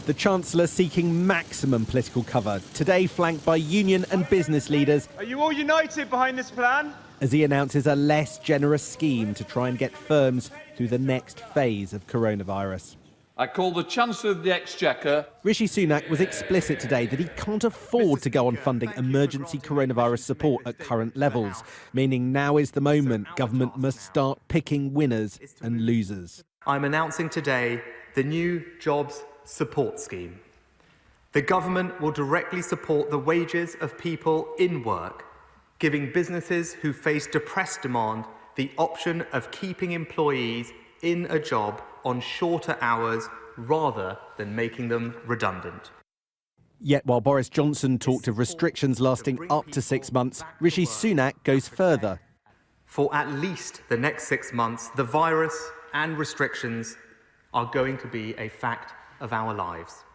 The Chancellor seeking maximum political cover, today flanked by union and business leaders. Are you all united behind this plan? As he announces a less generous scheme to try and get firms through the next phase of coronavirus. I call the Chancellor of the Exchequer. Rishi Sunak was explicit today that he can't afford to go on funding emergency coronavirus support at current levels, meaning now is the moment government must start picking winners and losers. I'm announcing today the new Jobs Support Scheme. The government will directly support the wages of people in work, giving businesses who face depressed demand the option of keeping employees in a job on shorter hours rather than making them redundant. Yet while Boris Johnson talked of restrictions lasting up to 6 months, Rishi Sunak goes further. For at least the next 6 months, the virus and restrictions are going to be a fact of our lives.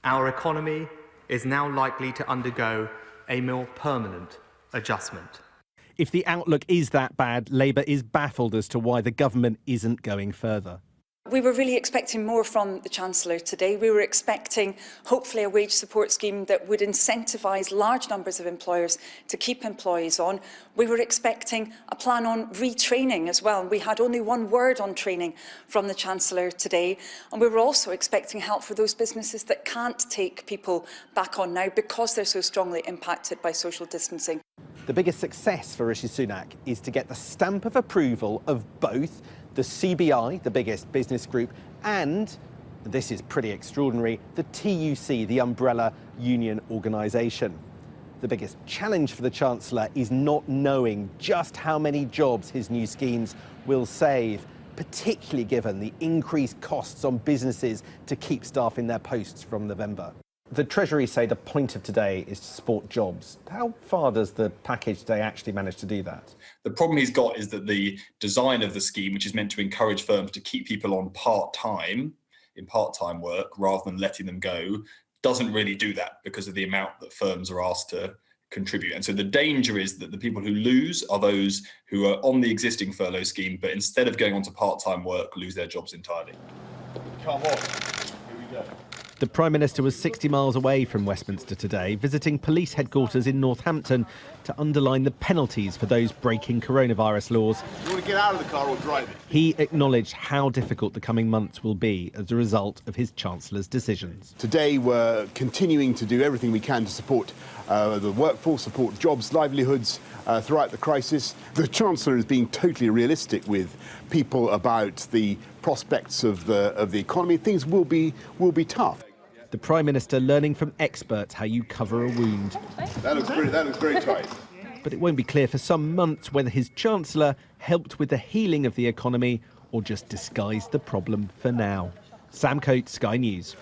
Our economy is now likely to undergo a more permanent adjustment. If the outlook is that bad, Labour is baffled as to why the government isn't going further. We were really expecting more from the Chancellor today. We were expecting, hopefully, a wage support scheme that would incentivise large numbers of employers to keep employees on. We were expecting a plan on retraining as well. We had only one word on training from the Chancellor today. And we were also expecting help for those businesses that can't take people back on now because they're so strongly impacted by social distancing. The biggest success for Rishi Sunak is to get the stamp of approval of both the CBI, the biggest business group, and, this is pretty extraordinary, the TUC, the umbrella union organisation. The biggest challenge for the Chancellor is not knowing just how many jobs his new schemes will save, particularly given the increased costs on businesses to keep staff in their posts from November. The Treasury say the point of today is to support jobs. How far does the package today actually manage to do that? The problem he's got is that the design of the scheme, which is meant to encourage firms to keep people on part-time work rather than letting them go, doesn't really do that because of the amount that firms are asked to contribute. And so the danger is that the people who lose are those who are on the existing furlough scheme, but instead of going on to part-time work, lose their jobs entirely. Come on, here we go. The Prime Minister was 60 miles away from Westminster today, visiting police headquarters in Northampton to underline the penalties for those breaking coronavirus laws. You want to get out of the car or drive it? He acknowledged how difficult the coming months will be as a result of his Chancellor's decisions. Today we're continuing to do everything we can to support the workforce, support jobs, livelihoods throughout the crisis. The Chancellor is being totally realistic with people about the prospects of the economy. Things will be tough. The Prime Minister learning from experts how you cover a wound. That looks very tight. But it won't be clear for some months whether his Chancellor helped with the healing of the economy or just disguised the problem for now. Sam Coates, Sky News.